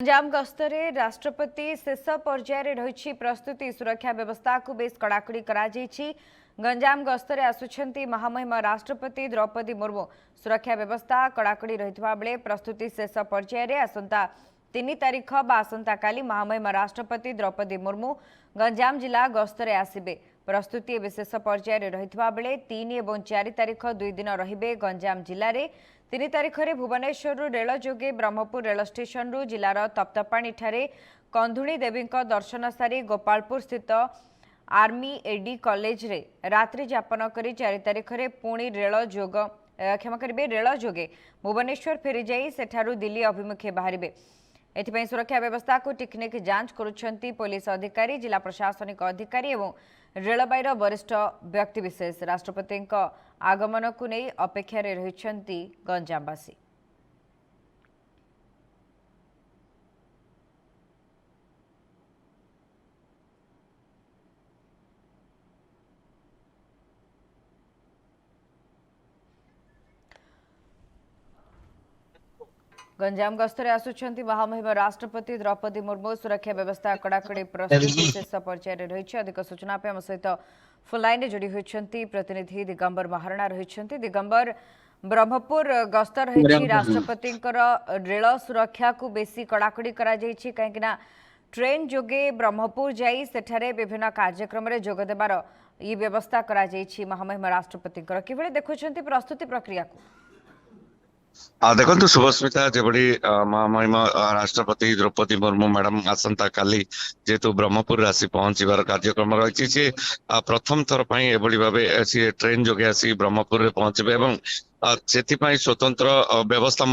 गंजाम गस्तरे राष्ट्रपति शेष पर्यायर रही प्रस्तुति सुरक्षा व्यवस्था को बेस कड़ाकड़ी गंजाम गस्तरे आसुछंती महामहिम राष्ट्रपति द्रौपदी मुर्मू सुरक्षा व्यवस्था कड़ाकड़ी रही बेले प्रस्तुति शेष पर्यायर आसंता 3 तारिख आसंता काली महामहिम राष्ट्रपति द्रौपदी मुर्मू गंजाम जिला गस्तरे आसिबे। प्रस्तुति शेष पर्यायर रही बेले 3 और 4 तारिख 2 दिन रहिबे गंजाम जिले में। 3 तारिख में भुवनेश्वर रेल जोगे ब्रह्मपुर रेल स्टेशन रु जिलार तप्तपाणी ठारे कंधुणी देवी दर्शन सारी गोपालपुर स्थित आर्मी एडी कॉलेज रे रात्रि जापन करी 4 तारिख में पुणी रेल जोग क्षमा करेंगे रेल जोगे भुवनेश्वर फेरी जाई सेठारु दिल्ली अभिमुखे बाहरिबे। एथिपाई सुरक्षा व्यवस्था को टिकनिक जांच करुछंती पुलिस अधिकारी जिला प्रशासनिक अधिकारी एवं रेलबाईर वरिष्ठ व्यक्तिविशेष। राष्ट्रपति आगमन को नहीं अपेक्षा रही गंजामवासी। गंजाम गस्तरे आसुछंती महामहिम राष्ट्रपति द्रौपदी मुर्मू सुरक्षा व्यवस्था कड़ाकड़ी प्रस्तुति शेष पर्यायर रही। अधिक सूचना आम सहित फोन लाइन जोड़ी होती प्रतिनिधि दिगंबर महारणा रही। दिगंबर ब्रह्मपुर गस्त रही राष्ट्रपति रेल सुरक्षा को बेसी कड़ाकड़ी कहीं ट्रेन जोगे ब्रह्मपुर जाई सेठारे विभिन्न कार्यक्रम में जोगदेवार ये व्यवस्था महामहिम राष्ट्रपति किभली देखुंत प्रस्तुति प्रक्रिया को। देखो शुभस्मिता जबड़ी महामहिम राष्ट्रपति द्रौपदी मुर्मू मैडम आसंता काली जेहेतु ब्रह्मपुर आसी पहुंचार कार्यक्रम रही सी प्रथम थर भाव सी ट्रेन जोगे आसी ब्रह्मपुर में पहुंचे और से स्वतंत्र व्यवस्था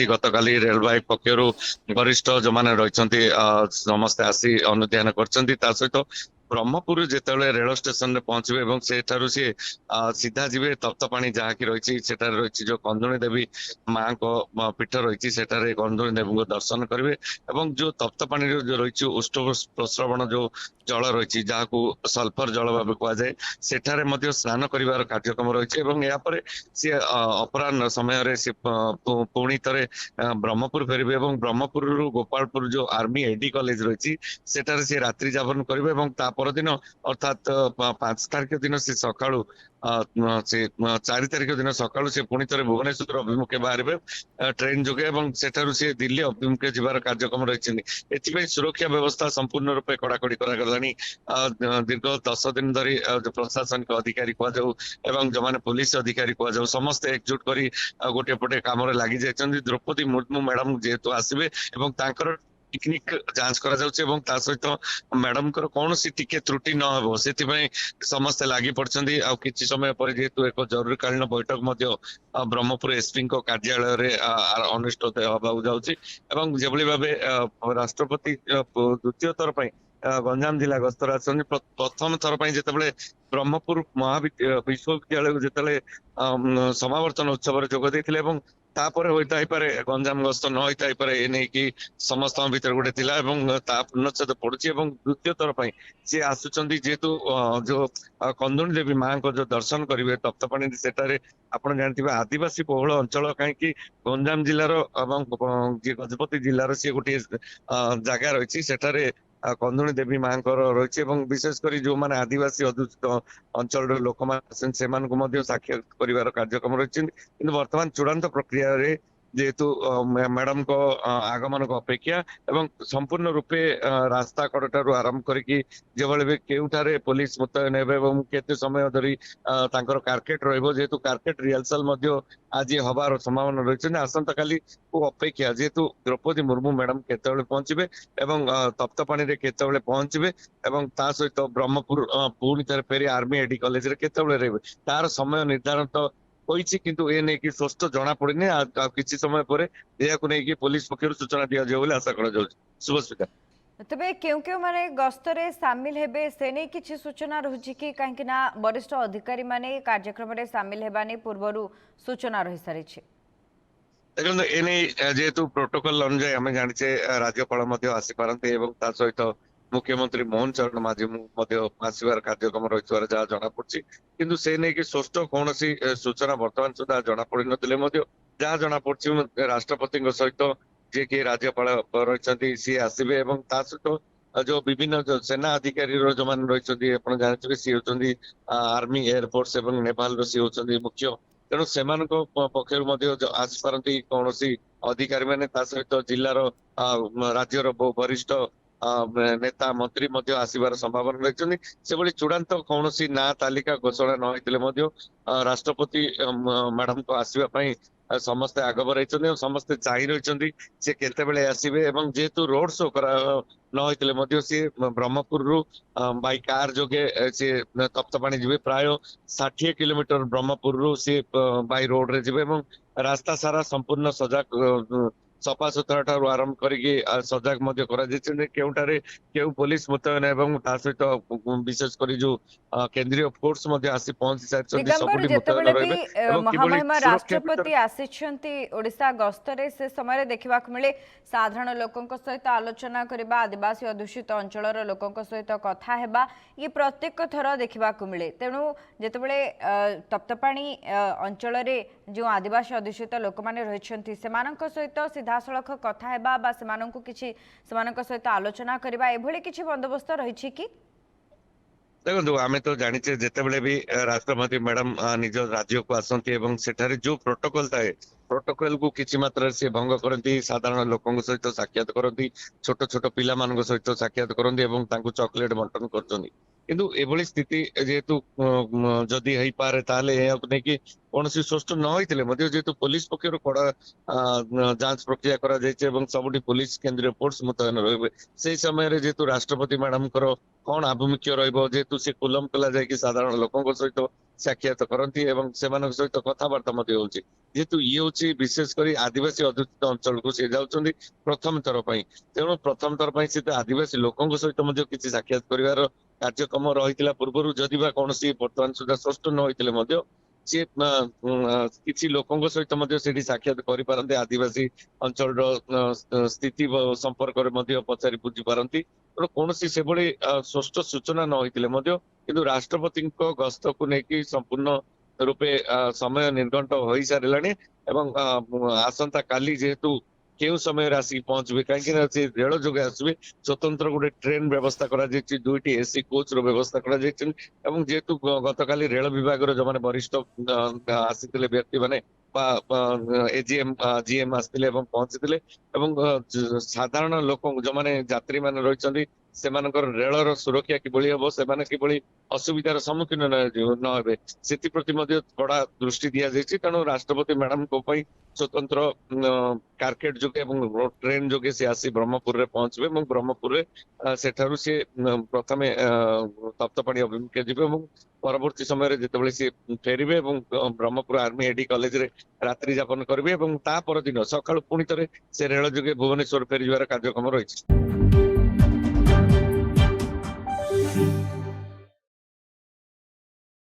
गतकाली रेलवे पक्षर वरिष्ठ जो मैंने रही समस्ते आसी अनुधान कर सहित ब्रह्मपुर जिते रेल स्टेशन में पहुंचे और से सीधा जी तप्तपाणी जहाँकि रही रही जो कंधुणी देवी माँ को पीठ रही कंधुणी देवी को दर्शन करेंगे और जो तप्तपाणी जो रही उष्ट प्रस्रवण जो जल रही जहाँ सल्फर जल भाव कहुए सेठारे स्नान कर कार्यक्रम रही सी अपराह समय सी पुणी थे ब्रह्मपुर फेरबे और ब्रह्मपुर गोपालपुर जो आर्मी एडी कॉलेज रही सेठारे सी रात्रि जापन करेंगे परदिन अर्थात 5 तारिख दिन से सका से 4 तारिख दिन सका से पुणी थे भुवनेश्वर अभिमुखे बाहर ट्रेन जोगे सेठारु से दिल्ली अभिमुखे जबार कार्यक्रम रही। सुरक्षा व्यवस्था संपूर्ण रूपे कड़ाकड़ी करागलानी। दीर्घ 10 दिन धरी प्रशासनिक अधिकारी कहु एवं जो मैंने पुलिस अधिकारी कहु समस्ते एकजुट कर गोटे पटे कम लगी जाइए। द्रौपदी मुर्मू मैडम जेहेतु आसबे टेक्निक जांच करा सहित मैडम कौन सी टिके त्रुटि न हो से समस्ते लगी पड़ते किसी समय पर जेहेतु एक जरूरीकालीन बैठक ब्रह्मपुर एसपी कार्यालय अनुष्ठित होगा जाऊँगी भाव राष्ट्रपति द्वितीय थर गंजाम जिला गस्तर आसनी प्रथम थर जिते ब्रह्मपुर विश्वविद्यालय जिते समावर्तन उत्सव जोगदे तापर होता गंजाम गस्त न होता कि समस्त भीतर गोटे पूर्णछेद पड़ुची द्वितीय थर सी आसुंच जेहेतु जो कंधुणी देवी माँ को जो दर्शन करेंगे तप्तपाणी सेठारे आपड़ जानते आदिवासी बहुल अंचल कहीं गंजाम जिलार गजपति जिलार सी गोटे जगह रही सेठारे कंधुणी देवी माँ रही विशेषकर जो मैंने आदिवासी अधूषित अंचल लोक मैंने साक्षात कर कार्यक्रम रही कि बर्तमान चूड़ांत प्रक्रिया जेहेतु मैडम को आगमन को अपेक्षा एवं संपूर्ण रूपे रास्ता कड़ू आरंभ करके केउठारे पुलिस मुतयन केते समय धरी कारकेट जेहेतु कारकेट रिहर्सल आज हबार संभावना रही आसंता काली को अपेक्षा जेहेतु द्रौपदी मुर्मू मैडम केतबेले पहुंचे एवं तप्तपाणी केतबेले पहुंचे एवं ता सहित ब्रह्मपुर पुणी थे फेरी आर्मी एडी कॉलेज केतबेले रहे तार समय निर्धारण तो किंतु ए नहीं कि स्पष्ट जना पड़े किसी समय पर यह पुलिस पक्ष सूचना दि जाए आशा कर शुभस्मिता। तबे क्यों क्यों माने गस्तरे सामिल हेबे से नहीं किछि सूचना रहुछि कि काहेकि ना वरिष्ठ अधिकारी माने कार्यक्रम रे सामिल हेबानी पूर्वरु सूचना रहि सारि छै। देखो एने जेहेतु प्रोटोकॉल अनुसार आम जाने राज्यपाल आसी पारती एवं ता सहित मुख्यमंत्री मोहन चरण माझी आसबार कार्यक्रम रही जहाँ जना पड़ी किंतु से नहीं कि स्पष्ट कौन सूचना बर्तमान सुधा जना पड़ी ना जहाँ जना पड़ी राष्ट्रपति सहित जे कि राज्यपाल रही सी आसवे और ता सहित जो विभिन्न जो सेना अधिकारी जो मैंने रही आप जानते सी होती आर्मी एयरफोर्स और नेभाल सी होती मुख्य तेणु से पक्ष आसीपारती कौन अधिकारी मैंने सहित जिलार राज्यर वरिष्ठ नेता मंत्री आसबार संभावना रही से चूड़ांत कौन ना तालिका घोषणा न होते राष्ट्रपति मैडम को आसवाई समस्ते आगबर रही समस्ते चाह रही सी केतबेले आसवे जेहेतु रोड शो करा न होते सी ब्रह्मपुर रु बाई कार जोगे सी तप्तपाणी जी प्राय 60 किलोमीटर ब्रह्मपुर रु सी बाई रोड रे जी रास्ता सारा संपूर्ण सजग सफा सुतरा ठारू आरंभ करके सजग केउटारे केउ पुलिस मुतयन एवं ता सहित विशेष कर जो केंद्रीय फोर्स आसी पहुंची सारी दिगंबर जेतेबेले भी महामहिमा सुरक्षा राष्ट्रपति आसिछंती ओडिशा गस्तरे से समय देखा मिले साधारण लोकंक सहित आलोचना करबा आदिवासी अधूषित अंचलर लोकंक सहित कथा हेबा ये प्रत्येक थर देखा मिले तेणु जेतेबेले तप्तपाणी अंचल जो आदिवासी अधूषित लोक माने रहिछंती सेमानक सहित सीधासलख कथा हेबा बा सेमानकु किछि सेमानक सहित आलोचना करबा एभली किछि बंदोबस्त रहिछि कि देखो आम तो जाचे जितेबले भी राष्ट्रपति मैडम निज राज्य को आसती सेठारे जो प्रोटोकॉल थाए प्रोटोकॉल को किसी मात्रा से भंग करती साधारण लोकों सहित साक्षात करती छोट छोट पिला मान सहित साक्षात करती चॉकलेट बंटन कर किंतु एभली स्थिति जेहेतु जदि हो पारे नहीं कि कौन स्पष्ट न होते जेहेतु पुलिस पक्षर कड़ा जांच प्रक्रिया करा सबुठी पुलिस केंद्रीय फोर्स मुतयन रही से समय जेहेतु राष्ट्रपति मैडम कौन आभिमुख्य रेतु सी कुलम कला जाकि साधारण लोकों सहित साक्षात करती सहित कथबार्ता जेहेतु ये हूँ विशेषकर आदिवासी अधूषित अंचल को सी जाऊँच प्रथम थर तेणु प्रथम थर सी आदिवासी लोकों सहित किसी साक्षात कर कार्यक्रम रही पूर्व जदि कौन बर्तमान सुधा स्पष्ट न होते सी किसी लोकों सहित साक्षात कर आदिवासी अंचल स्थिति संपर्क में पचारि बुझी पारती कौन से स्पष्ट सूचना न होते कि राष्ट्रपति गस्त को लेकिन संपूर्ण रूपे समय निर्घंट हो सारे आसंता काली जेहेतु केउ समय आसिक पहुंचे कहीं रेल जोगे आसवे स्वतंत्र गोटे ट्रेन व्यवस्था करा दुईटी एसी कोच रो व्यवस्था करा जेहेतु गतकाली रेल विभाग जो मैंने वरिष्ठ आसी व्यक्ति माने एजीएम जीएम आसते पहुंची साधारण लोक जो मैंने यात्री मान रही से रेलर सुरक्षा किभली हम से असुविधार सम्मुखीन न से कड़ा दृष्टि दि जाइए तेणु राष्ट्रपति मैडम को स्वतंत्र कारकेट जोगे ट्रेन जोगे सी आसी ब्रह्मपुर में पहुंचे ब्रह्मपुर सेठारु सी प्रथम तप्तपाणी अभिमुखे जी परवर्ती समय जिते सी फेरबे ब्रह्मपुर आर्मी एडी कॉलेज रे रात्रि यापन करेंगे और ता पर दिन सकाळु पुणी थे से रेल जोगे भुवनेश्वर फेरिबार कार्यक्रम रही।